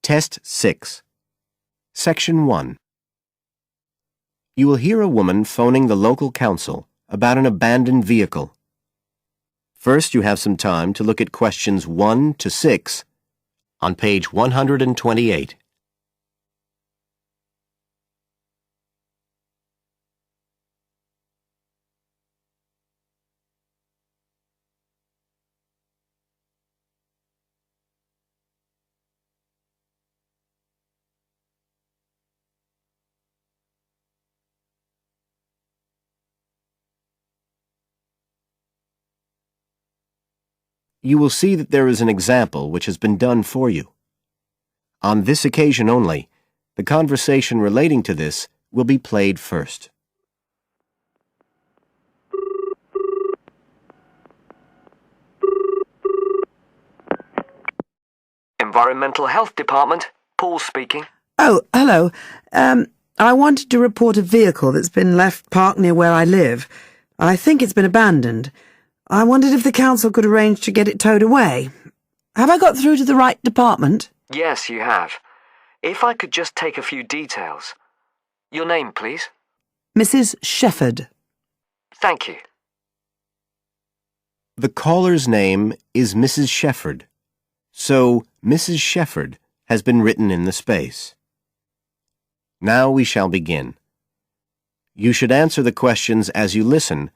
Test 6. Section 1. You will hear a woman phoning the local council about an abandoned vehicle. First, you have some time to look at questions 1 to 6 on page 128. You will see that there is an example which has been done for you. On this occasion only, the conversation relating to this will be played first. Environmental Health Department, Paul speaking. Oh, hello. I wanted to report a vehicle that's been left parked near where I live. I think it's been abandoned. I wondered if the council could arrange to get it towed away. Have I got through to the right department? Yes, you have. If I could just take a few details. Your name, please? Mrs. Shefford. Thank you. The caller's name is Mrs. Shefford, so Mrs. Shefford has been written in the space. Now we shall begin. You should answer the questions as you listen,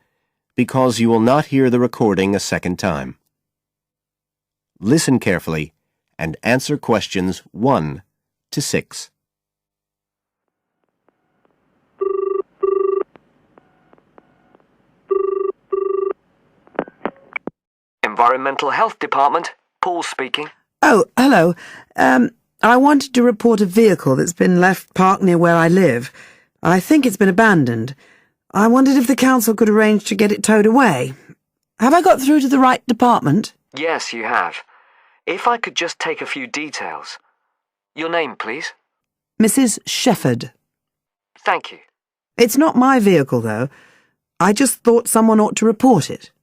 because you will not hear the recording a second time. Listen carefully and answer questions 1 to 6. Environmental Health Department, Paul speaking. Oh, hello. I wanted to report a vehicle that's been left parked near where I live. I think it's been abandoned. I wondered if the council could arrange to get it towed away. Have I got through to the right department? Yes, you have. If I could just take a few details. Your name, please? Mrs. Shefford. Thank you. It's not my vehicle, though. I just thought someone ought to report it.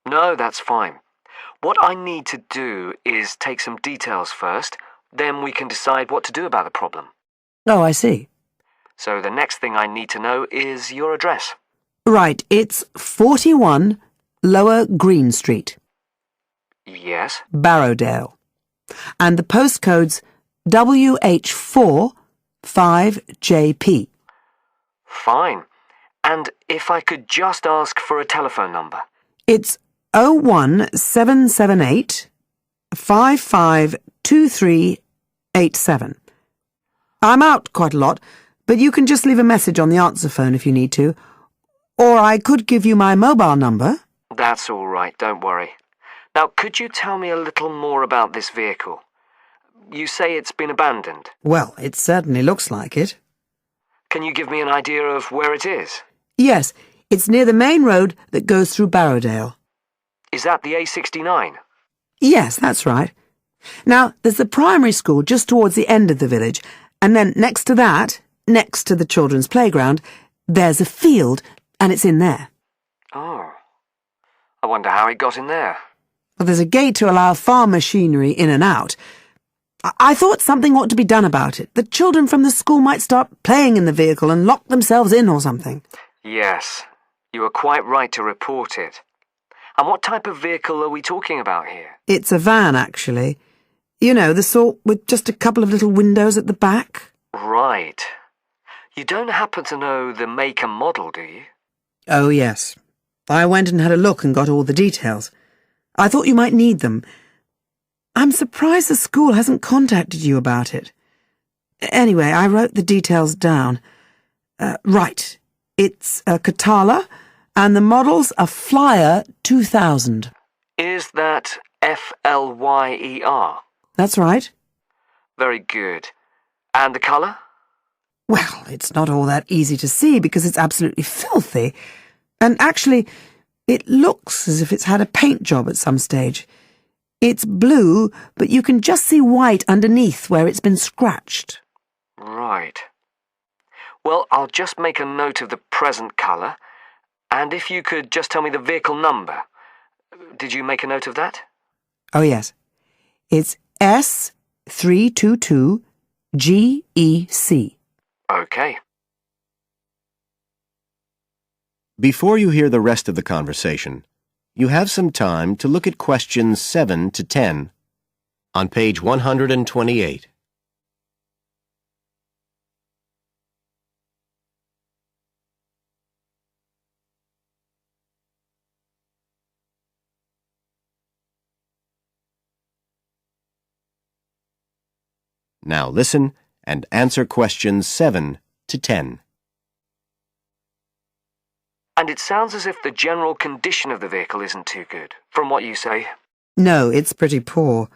No, that's fine. What I need to do is take some details first, then we can decide what to do about the problem. Oh, I see. So the next thing I need to know is your address. Right, it's 41 Lower Green Street, Yes? Barrowdale. And the postcode's WH4 5JP. Fine. And if I could just ask for a telephone number. It's 01778 552387. I'm out quite a lot, but you can just leave a message on the answer phone if you need to. Or I could give you my mobile number. That's all right, don't worry. Now, could you tell me a little more about this vehicle? You say it's been abandoned. Well, it certainly looks like it. Can you give me an idea of where it is? Yes, it's near the main road that goes through Barrowdale. Is that the A69? Yes, that's right. Now, there's the primary school just towards the end of the village, and then next to that, next to the children's playground, there's a field, and it's in there. Oh. I wonder how it got in there. Well, there's a gate to allow farm machinery in and out. I thought something ought to be done about it. The children from the school might start playing in the vehicle and lock themselves in or something. Yes, you are quite right to report it. And what type of vehicle are we talking about here? It's a van, actually. You know, the sort with just a couple of little windows at the back. Right. You don't happen to know the make and model, do you? Oh, yes. I went and had a look and got all the details. I thought you might need them. I'm surprised the school hasn't contacted you about it. Anyway, I wrote the details down. Right. It's a Catala, and the model's a Flyer 2000. Is that Flyer? That's right. Very good. And the colour? Well, it's not all that easy to see because it's absolutely filthy. And actually, it looks as if it's had a paint job at some stage. It's blue, but you can just see white underneath where it's been scratched. Right. Well, I'll just make a note of the present colour, and if you could just tell me the vehicle number. Did you make a note of that? Oh, yes. It's S322 GEC. Okay. Before you hear the rest of the conversation, you have some time to look at questions 7 to 10 on page 128. Now listen and answer questions 7 to 10. And it sounds as if the general condition of the vehicle isn't too good, from what you say. No, it's pretty poor.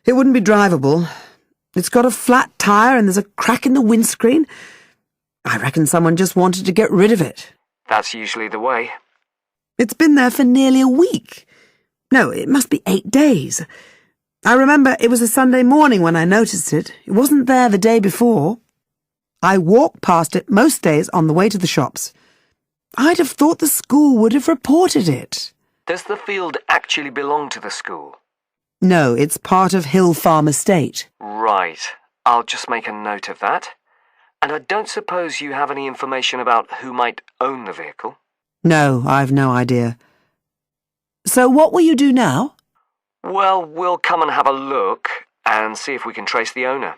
It wouldn't be drivable. It's got a flat tire and there's a crack in the windscreen. I reckon someone just wanted to get rid of it. That's usually the way. It's been there for nearly a week. No, it must be 8 days. I remember it was a Sunday morning when I noticed it. It wasn't there the day before. I walk past it most days on the way to the shops. I'd have thought the school would have reported it. Does the field actually belong to the school? No, it's part of Hill Farm Estate. Right. I'll just make a note of that. And I don't suppose you have any information about who might own the vehicle? No, I've no idea. So what will you do now? Well, we'll come and have a look and see if we can trace the owner.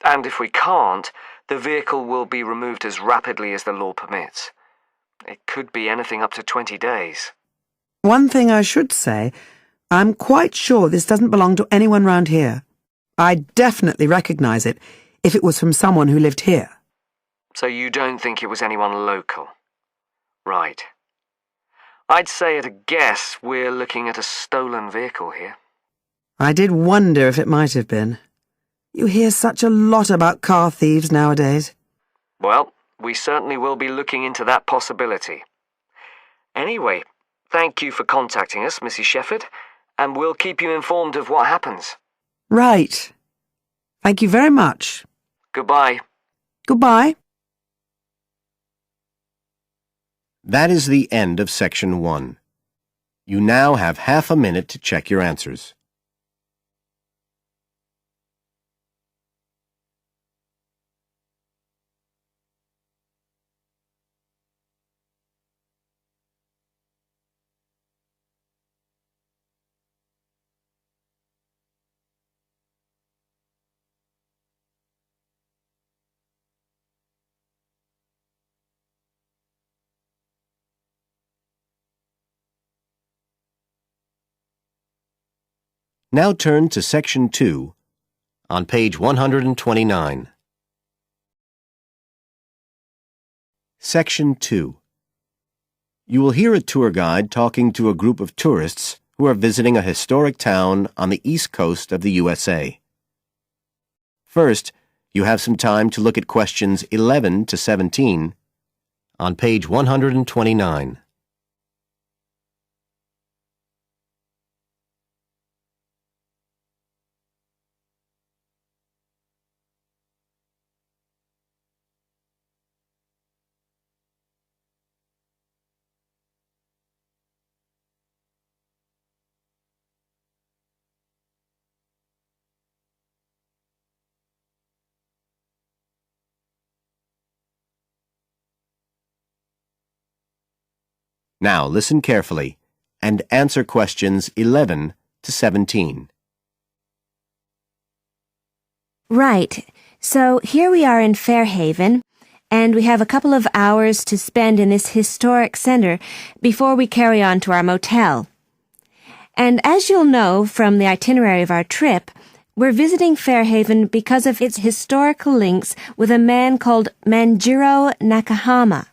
And if we can't, the vehicle will be removed as rapidly as the law permits. It could be anything up to 20 days. One thing I should say, I'm quite sure this doesn't belong to anyone round here. I'd definitely recognise it if it was from someone who lived here. So you don't think it was anyone local? Right. I'd say at a guess we're looking at a stolen vehicle here. I did wonder if it might have been. You hear such a lot about car thieves nowadays. Well, we certainly will be looking into that possibility. Anyway, thank you for contacting us, Mrs. Shefford, and we'll keep you informed of what happens. Right. Thank you very much. Goodbye. Goodbye. That is the end of section 1. You now have half a minute to check your answers. Now turn to section 2 on page 129. Section 2. You will hear a tour guide talking to a group of tourists who are visiting a historic town on the east coast of the USA. First, you have some time to look at questions 11 to 17 on page 129. Now listen carefully and answer questions 11 to 17. Right. So here we are in Fairhaven, and we have a couple of hours to spend in this historic center before we carry on to our motel. And as you'll know from the itinerary of our trip, we're visiting Fairhaven because of its historical links with a man called Manjiro Nakahama.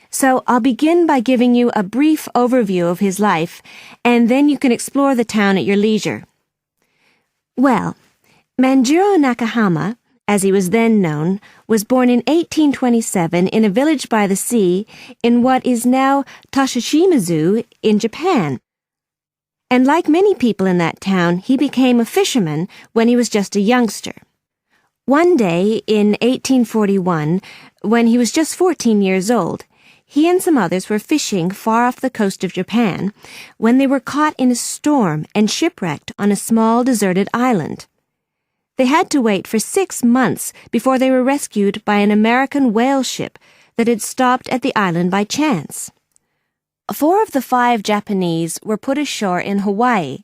So I'll begin by giving you a brief overview of his life, and then you can explore the town at your leisure. Well, Manjiro Nakahama, as he was then known, was born in 1827 in a village by the sea in what is now Toshishimazu in Japan. And like many people in that town, he became a fisherman when he was just a youngster. One day in 1841, when he was just 14 years old, he and some others were fishing far off the coast of Japan when they were caught in a storm and shipwrecked on a small deserted island. They had to wait for 6 months before they were rescued by an American whale ship that had stopped at the island by chance. 4 of the 5 Japanese were put ashore in Hawaii,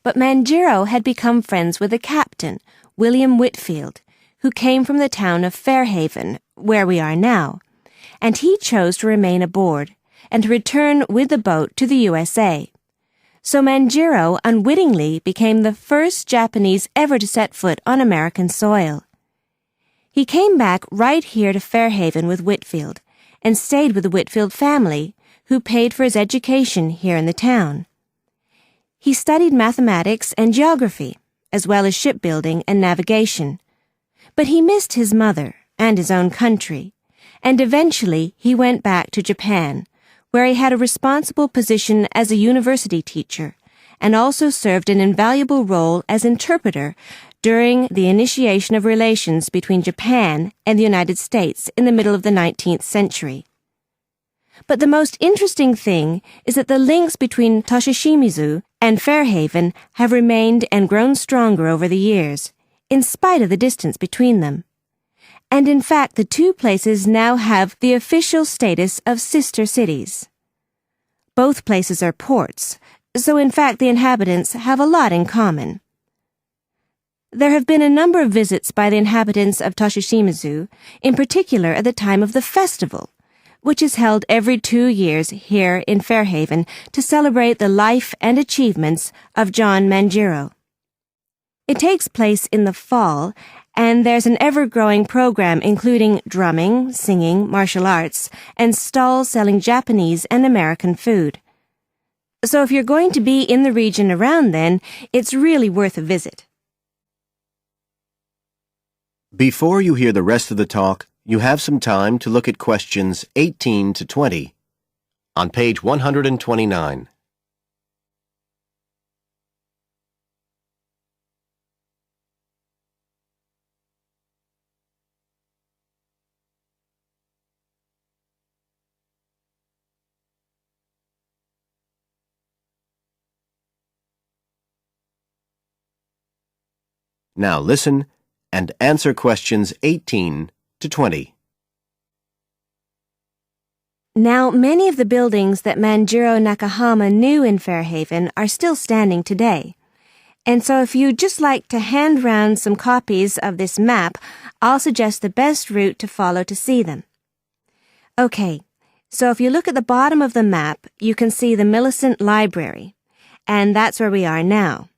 but Manjiro had become friends with the captain, William Whitfield, who came from the town of Fairhaven, where we are now, and he chose to remain aboard and to return with the boat to the USA. So Manjiro unwittingly became the first Japanese ever to set foot on American soil. He came back right here to Fairhaven with Whitfield and stayed with the Whitfield family, who paid for his education here in the town. He studied mathematics and geography, as well as shipbuilding and navigation. But he missed his mother and his own country, and eventually he went back to Japan, where he had a responsible position as a university teacher and also served an invaluable role as interpreter during the initiation of relations between Japan and the United States in the middle of the 19th century. But the most interesting thing is that the links between Toshishimizu and Fairhaven have remained and grown stronger over the years, in spite of the distance between them. And in fact, the 2 places now have the official status of sister cities. Both places are ports, so in fact the inhabitants have a lot in common. There have been a number of visits by the inhabitants of Toshishimizu, in particular at the time of the festival, which is held every 2 years here in Fairhaven to celebrate the life and achievements of John Manjiro. It takes place in the fall, and there's an ever-growing program including drumming, singing, martial arts, and stalls selling Japanese and American food. So if you're going to be in the region around then, it's really worth a visit. Before you hear the rest of the talk, you have some time to look at questions 18 to 20 on page 129. Now listen and answer questions 18 to 20. Now, many of the buildings that Manjiro Nakahama knew in Fairhaven are still standing today. And so if you'd just like to hand round some copies of this map, I'll suggest the best route to follow to see them. Okay, so if you look at the bottom of the map, you can see the Millicent Library, and that's where we are now.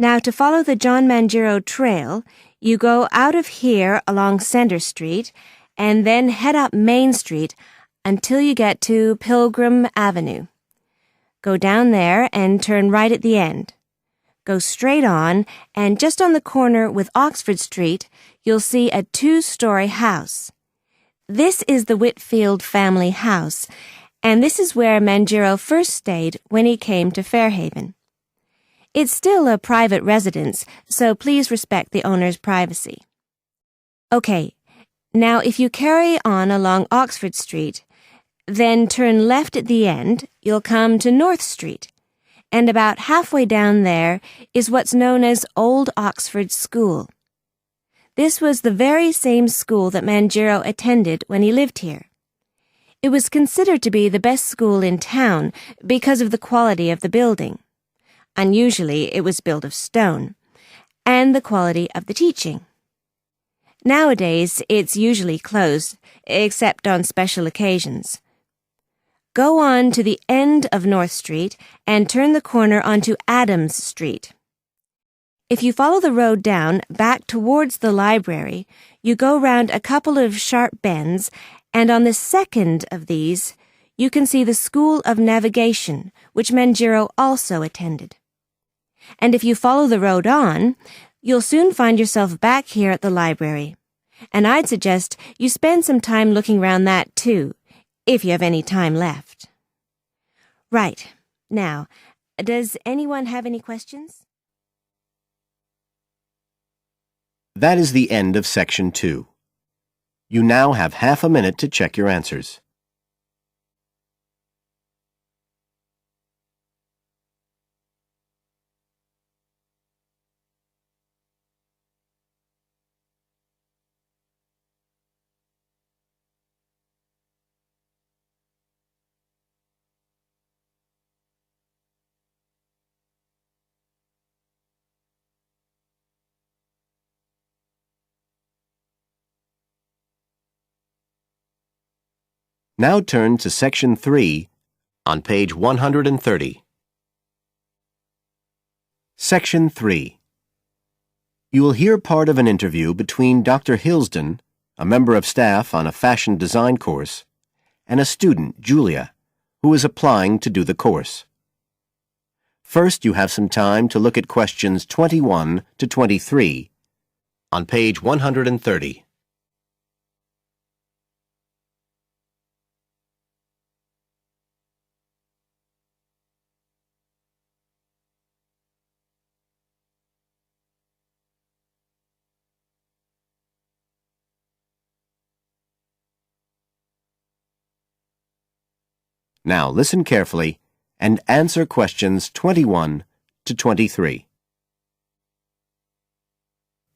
Now, to follow the John Manjiro Trail, you go out of here along Center Street and then head up Main Street until you get to Pilgrim Avenue. Go down there and turn right at the end. Go straight on, and just on the corner with Oxford Street, you'll see a 2-story house. This is the Whitfield family house, and this is where Manjiro first stayed when he came to Fairhaven. It's still a private residence, so please respect the owner's privacy. Okay, now if you carry on along Oxford Street, then turn left at the end, you'll come to North Street, and about halfway down there is what's known as Old Oxford School. This was the very same school that Manjiro attended when he lived here. It was considered to be the best school in town because of the quality of the building. Unusually, it was built of stone, and the quality of the teaching. Nowadays, it's usually closed, except on special occasions. Go on to the end of North Street and turn the corner onto Adams Street. If you follow the road down back towards the library, you go round a couple of sharp bends, and on the second of these, you can see the School of Navigation, which Manjiro also attended. And if you follow the road on, you'll soon find yourself back here at the library. And I'd suggest you spend some time looking around that too, if you have any time left. Right. Now, does anyone have any questions? That is the end of section 2. You now have half a minute to check your answers. Now turn to Section 3 on page 130. Section 3. You will hear part of an interview between Dr. Hilsden, a member of staff on a fashion design course, and a student, Julia, who is applying to do the course. First, you have some time to look at questions 21 to 23 on page 130. Now listen carefully and answer questions 21 to 23.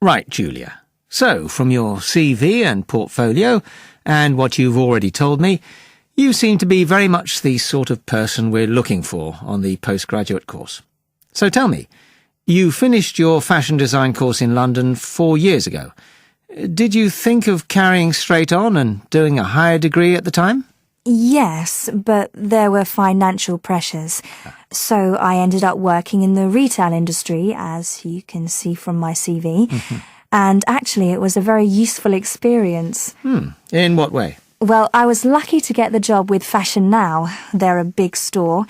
Right, Julia. So, from your CV and portfolio, and what you've already told me, you seem to be very much the sort of person we're looking for on the postgraduate course. So tell me, you finished your fashion design course in London 4 years ago. Did you think of carrying straight on and doing a higher degree at the time? Yes, but there were financial pressures. So I ended up working in the retail industry, as you can see from my CV. And actually, it was a very useful experience. In what way? Well, I was lucky to get the job with Fashion Now. They're a big store.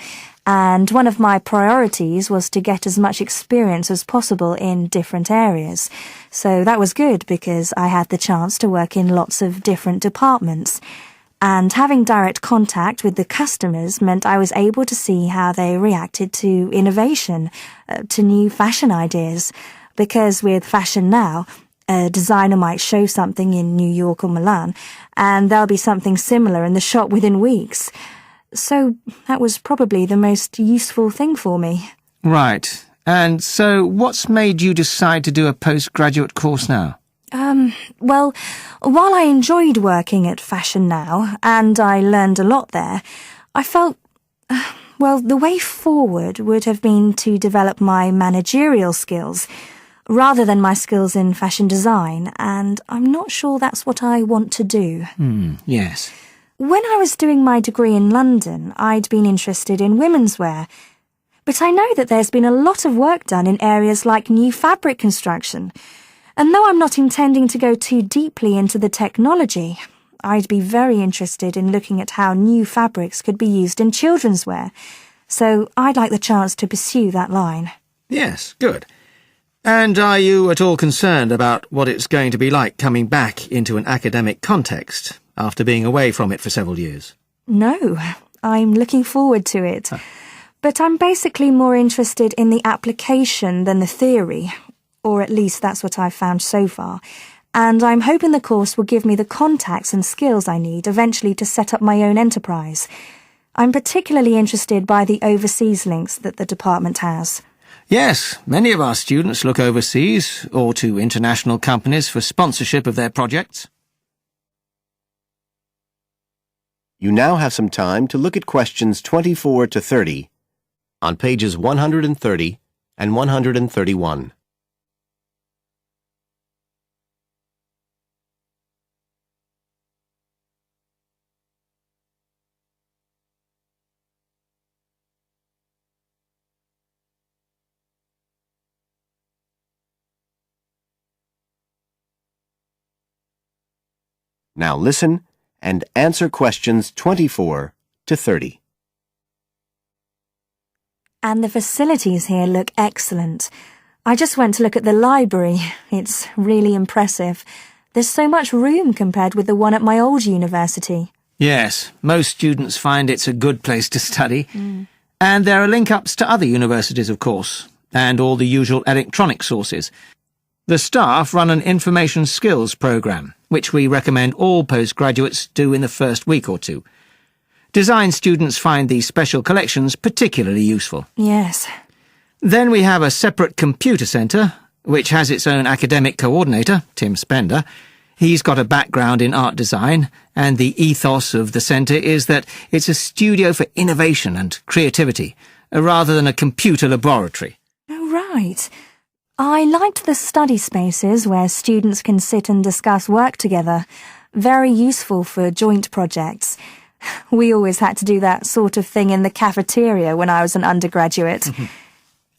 And one of my priorities was to get as much experience as possible in different areas. So that was good because I had the chance to work in lots of different departments. And having direct contact with the customers meant I was able to see how they reacted to innovation, to new fashion ideas. Because with Fashion Now, a designer might show something in New York or Milan, and there'll be something similar in the shop within weeks. So that was probably the most useful thing for me. Right. And so what's made you decide to do a postgraduate course now? Well, while I enjoyed working at Fashion Now, and I learned a lot there, I felt, the way forward would have been to develop my managerial skills, rather than my skills in fashion design, and I'm not sure that's what I want to do. Yes. When I was doing my degree in London, I'd been interested in women's wear, but I know that there's been a lot of work done in areas like new fabric construction. And though I'm not intending to go too deeply into the technology, I'd be very interested in looking at how new fabrics could be used in children's wear. So I'd like the chance to pursue that line. Yes, good. And are you at all concerned about what it's going to be like coming back into an academic context after being away from it for several years? No, I'm looking forward to it. But I'm basically more interested in the application than the theory. Or at least that's what I've found so far, and I'm hoping the course will give me the contacts and skills I need eventually to set up my own enterprise. I'm particularly interested by the overseas links that the department has. Yes, many of our students look overseas or to international companies for sponsorship of their projects. You now have some time to look at questions 24 to 30 on pages 130 and 131. Now listen and answer questions 24 to 30. And the facilities here look excellent. I just went to look at the library. It's really impressive. There's so much room compared with the one at my old university. Yes, most students find it's a good place to study. And there are link-ups to other universities, of course, and all the usual electronic sources. The staff run an information skills programme, which we recommend all postgraduates do in the first week or two. Design students find these special collections particularly useful. Yes. Then we have a separate computer centre, which has its own academic coordinator, Tim Spender. He's got a background in art design, and the ethos of the centre is that it's a studio for innovation and creativity, rather than a computer laboratory. Oh, right. I liked the study spaces where students can sit and discuss work together. Very useful for joint projects. We always had to do that sort of thing in the cafeteria when I was an undergraduate.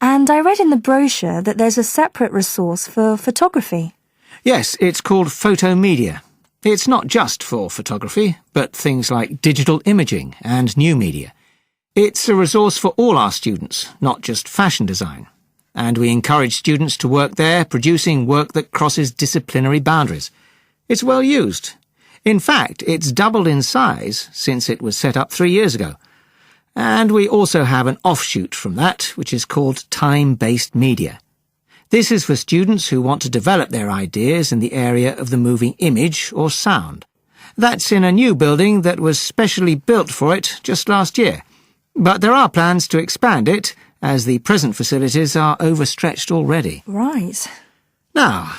And I read in the brochure that there's a separate resource for photography. Yes, it's called Photomedia. It's not just for photography, but things like digital imaging and new media. It's a resource for all our students, not just fashion design. And we encourage students to work there, producing work that crosses disciplinary boundaries. It's well used. In fact, it's doubled in size since it was set up 3 years ago. And we also have an offshoot from that, which is called Time-Based Media. This is for students who want to develop their ideas in the area of the moving image or sound. That's in a new building that was specially built for it just last year. But there are plans to expand it, as the present facilities are overstretched already. Right. Now,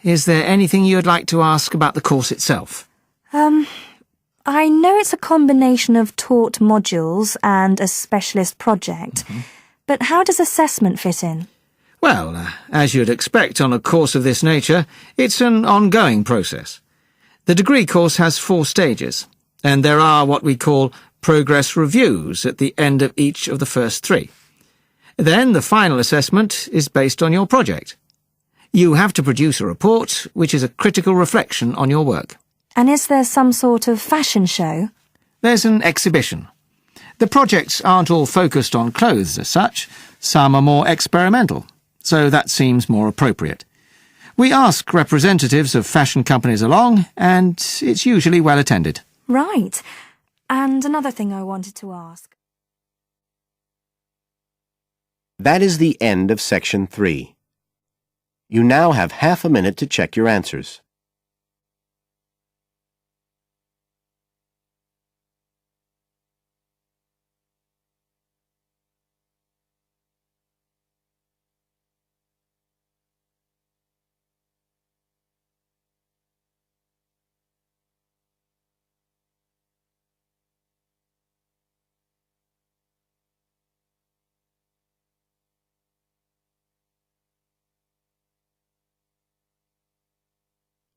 is there anything you'd like to ask about the course itself? I know it's a combination of taught modules and a specialist project, but how does assessment fit in? Well, as you'd expect on a course of this nature, it's an ongoing process. The degree course has 4 stages, and there are what we call progress reviews at the end of each of the first 3. Then the final assessment is based on your project. You have to produce a report, which is a critical reflection on your work. And is there some sort of fashion show? There's an exhibition. The projects aren't all focused on clothes as such. Some are more experimental, so that seems more appropriate. We ask representatives of fashion companies along, and it's usually well attended. Right. And another thing I wanted to ask. That is the end of Section 3. You now have half a minute to check your answers.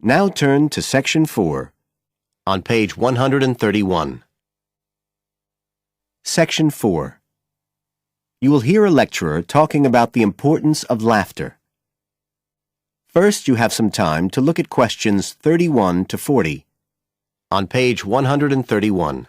Now turn to Section 4, on page 131. Section 4. You will hear a lecturer talking about the importance of laughter. First, you have some time to look at questions 31 to 40, on page 131.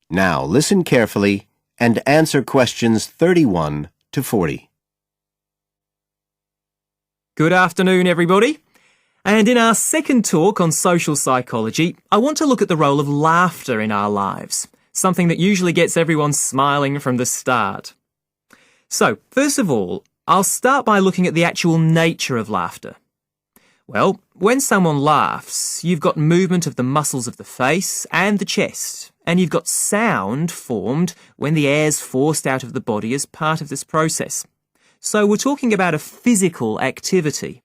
Now listen carefully and answer questions 31 to 40. Good afternoon, everybody. And in our second talk on social psychology, I want to look at the role of laughter in our lives, something that usually gets everyone smiling from the start. So, first of all, I'll start by looking at the actual nature of laughter. Well, when someone laughs, you've got movement of the muscles of the face and the chest, and you've got sound formed when the air's forced out of the body as part of this process. So we're talking about a physical activity.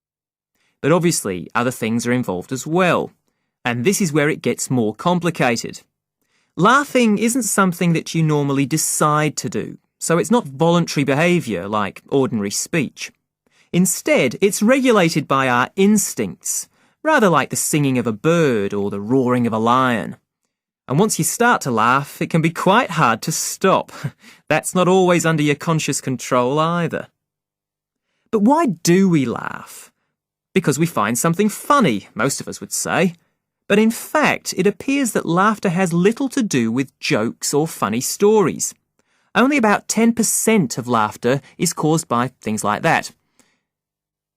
But obviously other things are involved as well, and this is where it gets more complicated. Laughing isn't something that you normally decide to do, so it's not voluntary behaviour like ordinary speech. Instead, it's regulated by our instincts, rather like the singing of a bird or the roaring of a lion. And once you start to laugh, it can be quite hard to stop. That's not always under your conscious control either. But why do we laugh? Because we find something funny, most of us would say. But in fact, it appears that laughter has little to do with jokes or funny stories. Only about 10% of laughter is caused by things like that.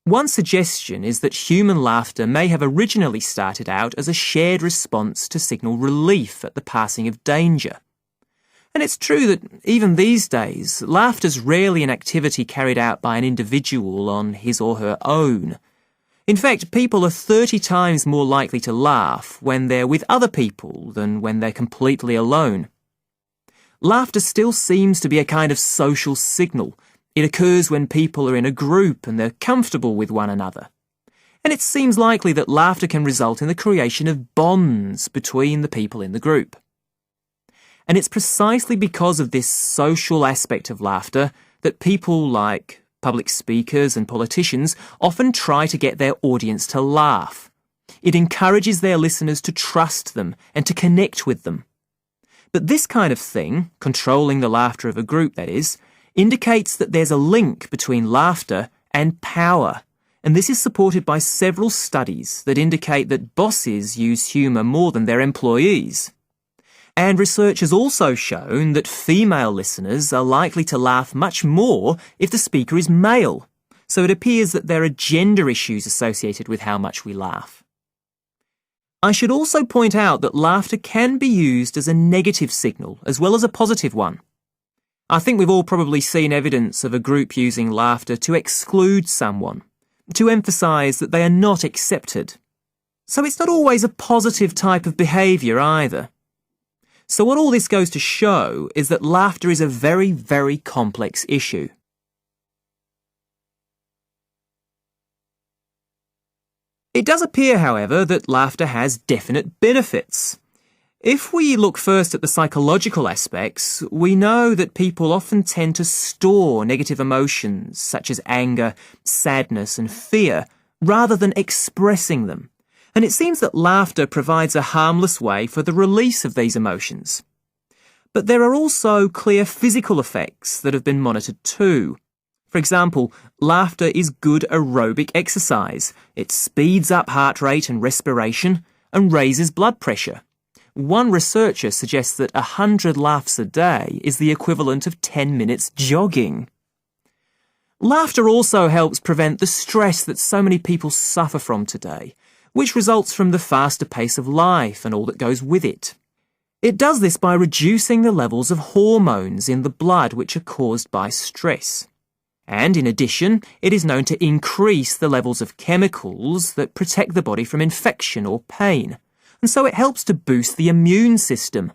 One suggestion is that human laughter may have originally started out as a shared response to signal relief at the passing of danger. And it's true that even these days, laughter's rarely an activity carried out by an individual on his or her own. In fact, people are 30 times more likely to laugh when they're with other people than when they're completely alone. Laughter still seems to be a kind of social signal. It occurs when people are in a group and they're comfortable with one another. And it seems likely that laughter can result in the creation of bonds between the people in the group. And it's precisely because of this social aspect of laughter that people like public speakers and politicians often try to get their audience to laugh. It encourages their listeners to trust them and to connect with them. But this kind of thing, controlling the laughter of a group that is, indicates that there's a link between laughter and power. And this is supported by several studies that indicate that bosses use humour more than their employees. And research has also shown that female listeners are likely to laugh much more if the speaker is male. So it appears that there are gender issues associated with how much we laugh. I should also point out that laughter can be used as a negative signal as well as a positive one. I think we've all probably seen evidence of a group using laughter to exclude someone, to emphasise that they are not accepted. So it's not always a positive type of behaviour either. So what all this goes to show is that laughter is a very, very complex issue. It does appear, however, that laughter has definite benefits. If we look first at the psychological aspects, we know that people often tend to store negative emotions such as anger, sadness and fear, rather than expressing them. And it seems that laughter provides a harmless way for the release of these emotions. But there are also clear physical effects that have been monitored too. For example, laughter is good aerobic exercise. It speeds up heart rate and respiration and raises blood pressure. One researcher suggests that 100 laughs a day is the equivalent of 10 minutes jogging. Laughter also helps prevent the stress that so many people suffer from today, which results from the faster pace of life and all that goes with it. It does this by reducing the levels of hormones in the blood which are caused by stress. And in addition, it is known to increase the levels of chemicals that protect the body from infection or pain, and so it helps to boost the immune system.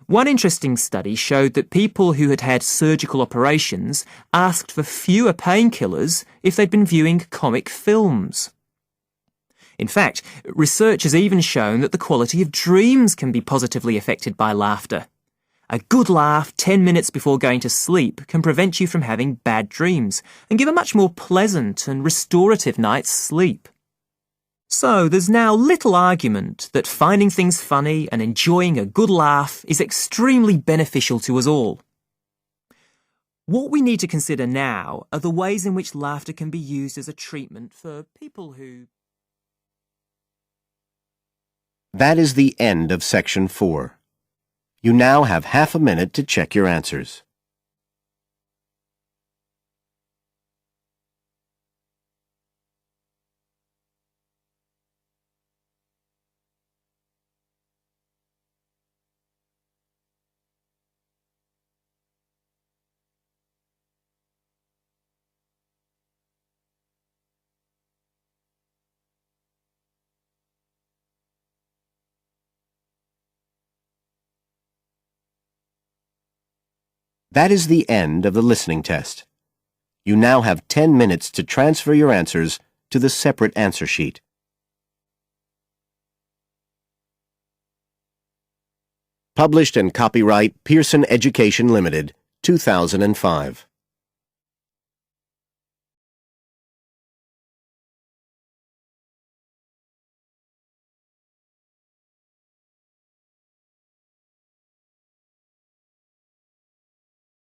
One interesting study showed that people who had had surgical operations asked for fewer painkillers if they'd been viewing comic films. In fact, research has even shown that the quality of dreams can be positively affected by laughter. A good laugh 10 minutes before going to sleep can prevent you from having bad dreams and give a much more pleasant and restorative night's sleep. So there's now little argument that finding things funny and enjoying a good laugh is extremely beneficial to us all. What we need to consider now are the ways in which laughter can be used as a treatment for people who... That is the end of section 4. You now have half a minute to check your answers. That is the end of the listening test. You now have 10 minutes to transfer your answers to the separate answer sheet. Published and copyright Pearson Education Limited, 2005.